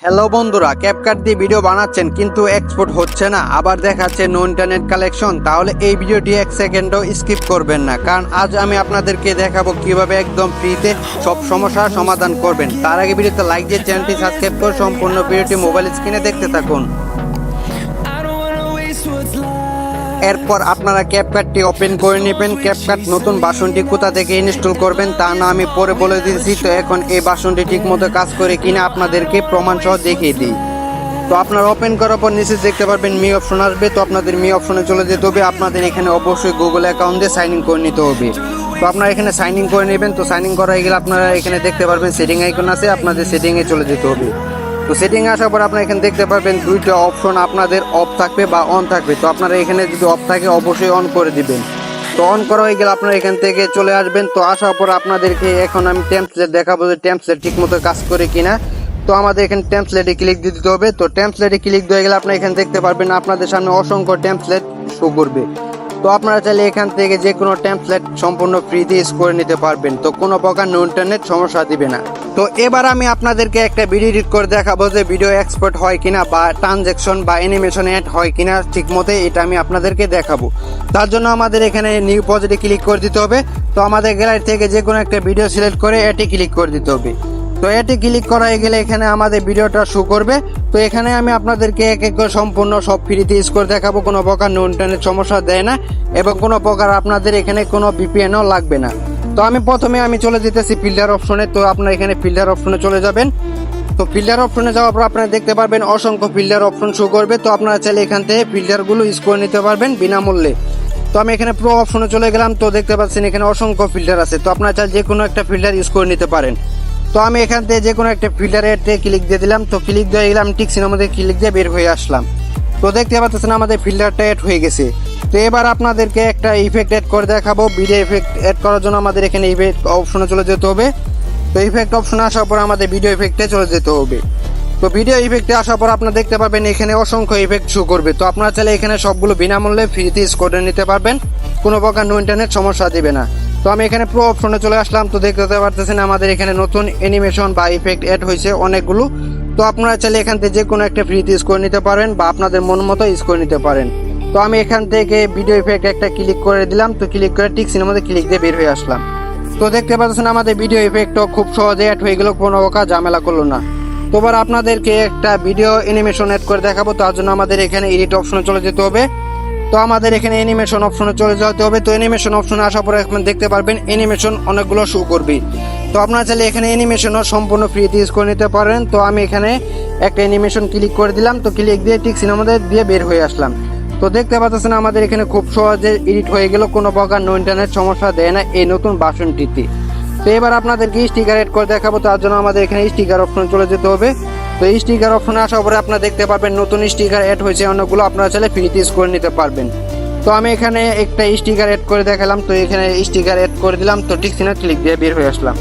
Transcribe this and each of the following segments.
Hello বন্ধুরা, CapCut দিয়ে video বানাচ্ছেন কিন্তু এক্সপোর্ট হচ্ছে না, আবার দেখাচ্ছে নো ইন্টারনেট কালেকশন, তাহলে এই ভিডিওটি এক সেকেন্ডও স্কিপ করবেন না, কারণ আজ আমি আপনাদেরকে দেখাবো কিভাবে একদম ফ্রিতে সব সমস্যার সমাধান করবেন। তার আগে ভিডিওতে লাইক দিয়ে চ্যানেলটি সাবস্ক্রাইব করে সম্পূর্ণ ভিডিওটি মোবাইল স্ক্রিনে দেখতে থাকুন। এরপর আপনারা ক্যাপকাটটি ওপেন করে নেবেন। ক্যাপকাট নতুন ভার্সনটি কোথা থেকে ইনস্টল করবেন তা না আমি পরে বলে দিয়েছি। তো এখন এই ভার্সনটি ঠিকমতো কাজ করে কিনা আপনাদেরকে প্রমাণ সহ দেখিয়ে দিই। তো আপনারা ওপেন করার পর নিচে দেখতে পারবেন মি অপশন আসবে। তো আপনাদের মি অপশনে চলে যেতে হবে। আপনাদের এখানে অবশ্যই গুগল অ্যাকাউন্ট দিয়ে সাইন ইন করে নিতে হবে। তো আপনারা এখানে সাইন ইন করে নেবেন। তো সাইন ইন করা হয়ে গেলে আপনারা এখানে দেখতে পারবেন সেটিং আইকন আছে, আপনাদের সেটিংয়ে চলে যেতে হবে। তো সেটিং আসার পর আপনারা এখানে দেখতে পারবেন দুইটা অপশন আপনাদের অফ থাকবে বা অন থাকবে। তো আপনারা এখানে যদি অফ থাকে অবশ্যই অন করে দিবেন। তো অন করা হয়ে গেলে আপনারা এখান থেকে চলে আসবেন। তো আসার পর আপনাদেরকে এখন আমি টেমপ্লেট দেখাবো যে টেমপ্লেট ঠিকমতো কাজ করে কিনা। তো আমাদের এখানে টেমপ্লেটে ক্লিক দিতে হবে। তো টেমপ্লেটে ক্লিক দিয়ে গেলে আপনারা এখানে দেখতে পারবেন আপনাদের সামনে অসংখ্য টেমপ্লেট শো করবে। তো আপনারা চাইলে এখান থেকে যে কোনো টেমপ্লেট সম্পূর্ণ ফ্রিতে ইউজ করে নিতে পারবেন। তো কোনো প্রকার নো ইন্টারনেট সমস্যা দিবে না। তো এবার আমি আপনাদেরকে একটা ভিডিও এডিট করে দেখাবো যে ভিডিও এক্সপোর্ট হয় কিনা বা ট্রানজ্যাকশন বা অ্যানিমেশন অ্যাড হয় কিনা ঠিক মতো, এটা আমি আপনাদেরকে দেখাবো। তার জন্য আমাদের এখানে নিউ প্রজেক্টে ক্লিক করে দিতে হবে। তো আমাদের গ্যালারি থেকে যে কোনো একটা ভিডিও সিলেক্ট করে এটি ক্লিক করে দিতে হবে। তো এটি ক্লিক করা হয়ে গেলে এখানে আমাদের ভিডিওটা শো করবে। তো এখানে আমি আপনাদেরকে এক এক করে সম্পূর্ণ সব ফ্রিতে ইউজ করে দেখাবো, কোনো প্রকার নো ইন্টারনেট সমস্যা দেয় না এবং কোনো প্রকার আপনাদের এখানে কোনো ভিপিএনও লাগবে না। তো আমি প্রথমে চলে যেতেছি ফিল্টার অপশনে। তো আপনারা এখানে ফিল্টার অপশনে চলে যাবেন। তো ফিল্টার অপশনে যাওয়ার পর আপনারা দেখতে পারবেন অসংখ্য ফিল্টার অপশন শো করবে। তো আপনারা চাইলে এখান থেকে ফিল্টারগুলো ইউজ করে নিতে পারবেন বিনামূল্যে। তো আমি এখানে প্রো অপশনে চলে গেলাম। তো দেখতে পাচ্ছেন এখানে অসংখ্য ফিল্টার আছে। তো আপনারা চাইলে যে কোনো একটা ফিল্টার ইউজ করে নিতে পারেন। তো আমি এখান থেকে যে কোনো একটা ফিল্টারে ক্লিক দিয়ে দিলাম। তো ক্লিক দিয়ে গেলাম ঠিক সিনেমাতে ক্লিক দিয়ে বের হয়ে আসলাম। তো দেখতে পাচ্ছেন আমাদের ফিল্টারটা অ্যাড হয়ে গেছে। তো এবার আপনাদেরকে একটা ইফেক্ট অ্যাড করে দেখাবো। ভিডিও ইফেক্ট অ্যাড করার জন্য আমাদের এখানে ইফেক্ট অপশনে চলে যেতে হবে। তো ইফেক্ট অপশনে আসার পর আমাদের ভিডিও ইফেক্টে চলে যেতে হবে। তো ভিডিও ইফেক্টে আসার পর আপনারা দেখতে পাবেন এখানে অসংখ্য ইফেক্ট শো করবে। তো আপনারা চাইলে এখানে সবগুলো বিনামূল্যে ফ্রিতে ইউজ করে নিতে পারবেন, কোনো প্রকার নো ইন্টারনেট সমস্যা দিবে না। তো আমি এখানে প্রো অপশনে চলে আসলাম। তো দেখতে পারতেছেন আমাদের এখানে নতুন অ্যানিমেশন বা ইফেক্ট অ্যাড হয়েছে অনেকগুলো। তো আপনারা চাইলে এখান থেকে যে কোনো একটা ফ্রিতে ইউজ করে নিতে পারেন বা আপনাদের মন মতো ইউজ করে নিতে পারেন। তো আমি এখান থেকে ভিডিও ইফেক্ট একটা ক্লিক করে দিলাম। তো ক্লিক করে ঠিক সিনেমাতে ক্লিক দিয়ে বের হয়ে আসলাম। তো দেখতে পাচ্ছেন আমাদের ভিডিও ইফেক্টও খুব সহজে অ্যাড হয়ে গেল, কোনো প্রকার ঝামেলা করলো না। তো এবার আপনাদেরকে একটা ভিডিও অ্যানিমেশন অ্যাড করে দেখাবো। তার জন্য আমাদের এখানে এডিট অপশনে চলে যেতে হবে। তো আমাদের এখানে অ্যানিমেশন অপশনে চলে যেতে হবে। তো অ্যানিমেশন অপশনে আসার পরে এখন দেখতে পারবেন অ্যানিমেশন অনেকগুলো শো করবে। তো আপনারা চাইলে এখানে অ্যানিমেশনও সম্পূর্ণ ফ্রিতে ইউজ করে নিতে পারেন। তো আমি এখানে একটা অ্যানিমেশন ক্লিক করে দিলাম। তো ক্লিক দিয়ে ঠিক সিনেমাতে দিয়ে বের হয়ে আসলাম। তো দেখতে পাচ্ছেন আমাদের এখানে খুব সহজে এডিট হয়ে গেল, কোনো প্রকার নো ইন্টারনেট সমস্যা দেয় না এই নতুন ভার্সনটিতে। তো এবার আপনাদেরকে স্টিকার অ্যাড করে দেখাবো। তার জন্য আমাদের এখানে স্টিকার অপশনে চলে যেতে হবে। তো এই স্টিকার অপশনে আসার পরে আপনারা দেখতে পারবেন নতুন স্টিকার অ্যাড হয়েছে অনেকগুলো, আপনারা চাইলে ফ্রিতে ইউজ করে নিতে পারবেন। তো আমি এখানে একটা স্টিকার অ্যাড করে দেখালাম। তো এখানে স্টিকার অ্যাড করে দিলাম। তো ঠিক সিনে ক্লিক দিয়ে বের হয়ে আসলাম।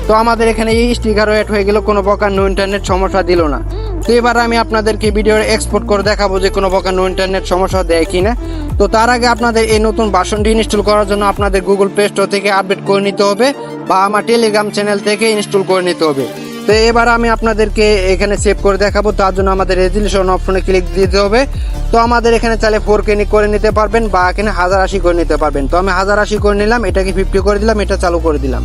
তো আমাদের এখানে এই স্টিকারও অ্যাড হয়ে গেল, কোনো প্রকার নো ইন্টারনেট সমস্যা দিল না। তো এবার আমি আপনাদেরকে ভিডিও এক্সপোর্ট করে দেখাবো যে কোনো প্রকার নো ইন্টারনেট সমস্যা দেয় কিনা। তো তার আগে আপনাদের এই নতুন ভার্সনটি ইনস্টল করার জন্য আপনাদের গুগল প্লে স্টোর থেকে আপডেট করে নিতে হবে বা আমার টেলিগ্রাম চ্যানেল থেকে ইনস্টল করে নিতে হবে। তো এবার আমি আপনাদেরকে এখানে সেভ করে দেখাবো। তার জন্য আমাদের রেজলিউশন অপশনে ক্লিক দিতে হবে। তো আমাদের এখানে চাইলে 4K করে নিতে পারবেন বা এখানে 1080 করে নিতে পারবেন। তো আমি 1080 করে নিলাম, এটাকে 50 করে দিলাম, এটা চালু করে দিলাম।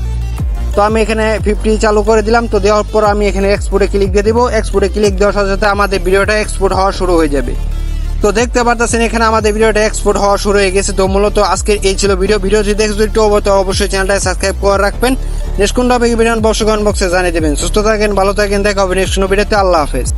তো আমি এখানে 50 চালু করে দিলাম। তো দেওয়ার পর আমি এখানে এক্সপোর্টে ক্লিক দিয়ে দিব। এক্সপোর্টে ক্লিক দেওয়ার সাথে সাথে আমাদের ভিডিওটা এক্সপোর্ট হওয়া শুরু হয়ে যাবে। তো দেখতে পারতেছেন এখানে আমাদের ভিডিওটা এক্সপোর্ট হওয়া শুরু হয়ে গেছে। তো মূলত আজকের এই ছিল ভিডিও যদি দেখতে একটু অবশ্যই চ্যানেলটা সাবস্ক্রাইব করে রাখবেন। নেক্সট কোন টপিক ভিডিও বক্সে জানিয়ে দেবেন। সুস্থ থাকেন, ভালো থাকেন, দেখা হবে নেক্সট ভিডিওতে। আল্লাহ হাফেজ।